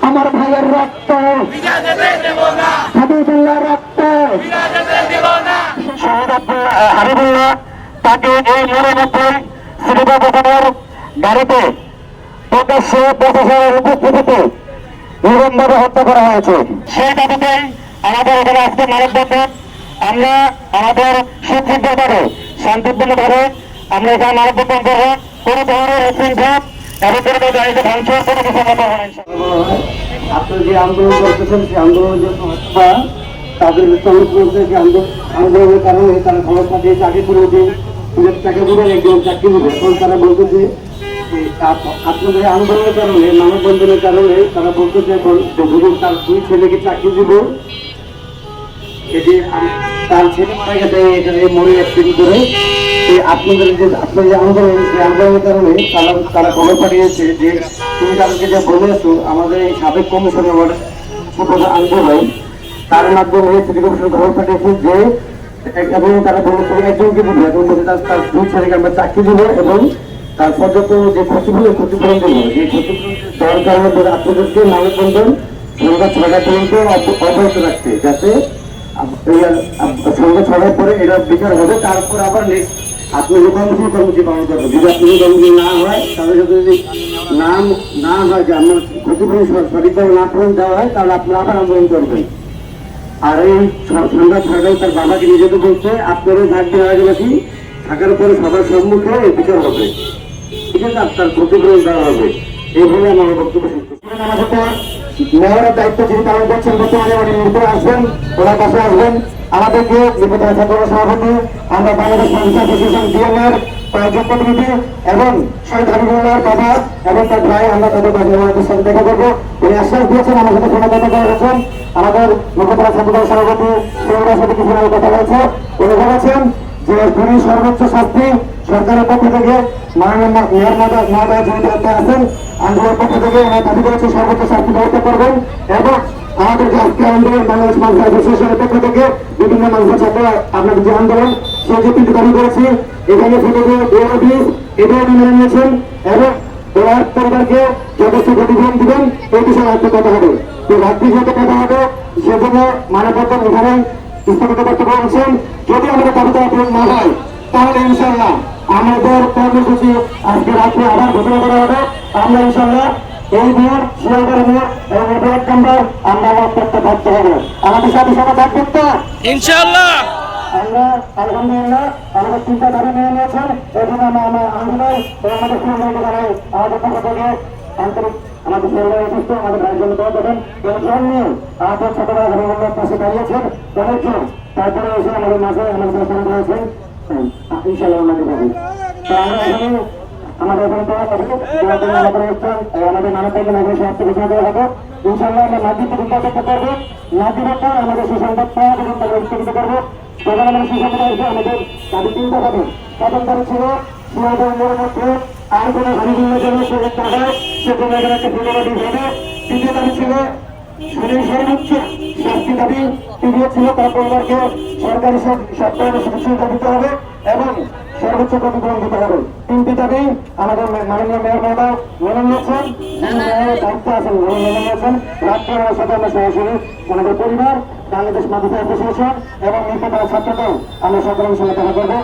আমার ভাইয়ের রক্ত হাবিবুল্লাহ রক্ত হাবিবুল্লাহ তাকে এই মোড়ের মধ্যে শ্রীবাবুদের গাড়িতে প্রকাশ্যে প্রশাসনের উপস্থিতিতে নিরমভাবে হত্যা করা হয়েছে। সেই দাবিতে আমাদের এখানে আজকে মানববন্ধন, আমরা আমাদের সুশৃঙ্খলভাবে শান্তিপূর্ণভাবে আমরা এখানে মানববন্ধন করবো। কোনো ধরনের উৎসব এবং কোনো গাড়িতে ভাঙচুর কোনো কিছু মতো হয় না। আপনারা যে আন্দোলন করতেছেন সেই আন্দোলনের জন্য বা তাদের আন্দোলনের কারণে তারা খবর পাঠিয়ে চাকরি করে যে টাকা দিবেন একজন চাকরি দিবে। এখন তারা বলতেছে আপনাদের আন্দোলনের কারণে মানববন্ধনের কারণে তারা বলতেছে এখন তার দুই ছেলেকে চাকরি দিব, এটি তার ছেলে মারা গেছে এখানে মরে অ্যাক্সিডেন্ট করে। আপনাদের যে আন্দোলন সেই আন্দোলনের কারণে তারা খবর পাঠিয়েছে যে তুমি তাদেরকে যে বলেছো আমাদের এই সাবেক কমিশনের আন্দোলন তার মাধ্যমে সিটি কমিশন খবর পাঠিয়েছে যে এবং তারা বলেছে একজনকে দিবে এবং তার দুই ছেলেকে আমরা চাকরি দিব এবং তার পর্যন্ত যে ক্ষতিপূরণ দেবো এই ক্ষতিপূরণ দেওয়ার কারণে আপনাদেরকে মানববন্ধন সন্ধ্যা 6টা পর্যন্ত অব্যাহত রাখতে, যাতে সন্ধ্যা 6টার পরে এটা বিচার হবে। তারপর আবার নেক্সট আপনি যে কর্মসূচি পালন করবেন। যদি আপনি কর্মসূচি না হয় তাহলে যদি না হয় যে আমার ক্ষতিপূরণ সঠিকভাবে না পূরণ দেওয়া হয় তাহলে আপনি আবার আন্দোলন করবেন। আর এই সন্ধ্যা 6টায় তার বাবাকে নিজেকে বলছে আপনারও থাকতে আগে থাকার পরে সবার সম্মুখে বিচার হবে, ঠিক আছে, আপনার ক্ষতিপূরণ দেওয়া হবে। এইভাবে আমার বক্তব্য শেষ করছি। মেয়রের দায়িত্ব যিনি পালন করছেন বর্তমানে উনি নির্ভর আসবেন, ওনার পাশে আসবেন। আমাদেরকে নির্বাচন ছাত্র সভাপতি, আমরা বাংলাদেশ মানুষ অ্যাসোসিয়েশন ডিএমএর কয়েকজন প্রতিনিধি এবং শহীদ হাবিবুল্লাহর বাবা এবং তার ভাই, আমরা তাদের বাড়ি আমাদের সাথে দেখা করবো। উনি আশ্বাস দিয়েছেন, আমার সাথে ফোনে কথা বলেছেন। আমাদের মুখপাত্র ছাত্র সভাপতি সৌরার সাথে কিছু কথা বলেছে। উনি বলেছেন যে খুনি সর্বোচ্চ শাস্তি সরকারের পক্ষ থেকে মাননীয় মেয়র মহোদয় যিনি দায়িত্বে আছেন আন্দোলনের পক্ষ থেকে ওনার দাবি করেছে সর্বোচ্চ শাস্তি ব্যবস্থা করবেন। এবং আমাদের যে আজকে আন্দোলন বাংলাদেশ মানুষ অ্যাসোসিয়েশনের পক্ষ থেকে বিভিন্ন মানুষের সাথে আপনাদের যে আন্দোলন সে যে তিনটি দাবি করেছি এখানে ফটো দিয়ে এটাও মেনে নিয়েছেন এবং ওনার পরিবারকে যথেষ্ট ক্ষতিপূরণ দিবেন। এই বিষয়ে আজকে কথা হবে, তো রাত্রি সাথে কথা হবে, সেজন্য মানববন্ধন এখানে স্থগিত করতে বলছেন। যদি আমাদের দাবিটা পূরণ না হয় তাহলে ইনশাল্লাহ আমাদের কর্মসূচি আজকে রাত্রে আবার ঘোষণা করা হবে। আমরা ইনশাল্লাহ এই মেয়র শিয়ালদার মেয়র এবং ব্লক কাম্বার আমরা করতে বাধ্য হবো। আমাদের সাথে সবাই থাকবেন তো ইনশাল্লাহ। আমরা আলহামদুলিল্লাহ আমাদের চিন্তা ধারা নিয়ে নিয়েছেন, এই জন্য আমরা আন্দোলন এবং আমাদের আমাদের পক্ষ থেকে আন্তরিক আমাদের সরকার অসুস্থ আমাদের ভাইয়ের জন্য দোয়া দেবেন। টেনশন নিয়ে আমাদের ছোটরা হাবিবুল্লাহর পাশে দাঁড়িয়েছেন অনেকজন, তারপরে এসে আমাদের মাঝে আমাদের সাথে রয়েছেন ইনশাল্লাহ আমাদের পাবে। তো আমরা এখানে আমাদের এখানে দোয়া করবো, আমাদের নানা থেকে নাগরিক সমাজকে ঘোষণা দেওয়া হবে। ইনশাল্লাহ আমরা নাগরিক অপেক্ষা করবো, নাগরিকের পর আমাদের সুসংবাদ পাওয়া এবং তাকে উৎসাহিত করবো। তখন আমাদের সুসংবাদ আসবে আমাদের তাদের চিন্তা হবে তখন তারা ছিল শিয়ালদার মধ্যে আর কোনো হাবিবুল্লাহ জন্য সুযোগ না হয় সেখানে এখানে একটা পুনরাবৃত্তি হবে। দ্বিতীয় দাবি ছিল সর্বোচ্চ শাস্তি দাবি, তৃতীয় ছিল তার পরিবারকে সরকারি সুবিধা দিতে হবে এবং সর্বোচ্চ ক্ষতিপূরণ দিতে হবে। তিনটি দাবি আমাদের মাননীয় মেয়র মহোদয় মেনে নিয়েছেন, দায়িত্ব আছেন মেনে নিয়েছেন। রাত্রে আমার সাথে আমরা সরাসরি আমাদের পরিবার, বাংলাদেশ মাদ্রাসা অ্যাসোসিয়েশন এবং নির্বাচন ছাত্রদের আমরা সকলের সঙ্গে দেখা করবো।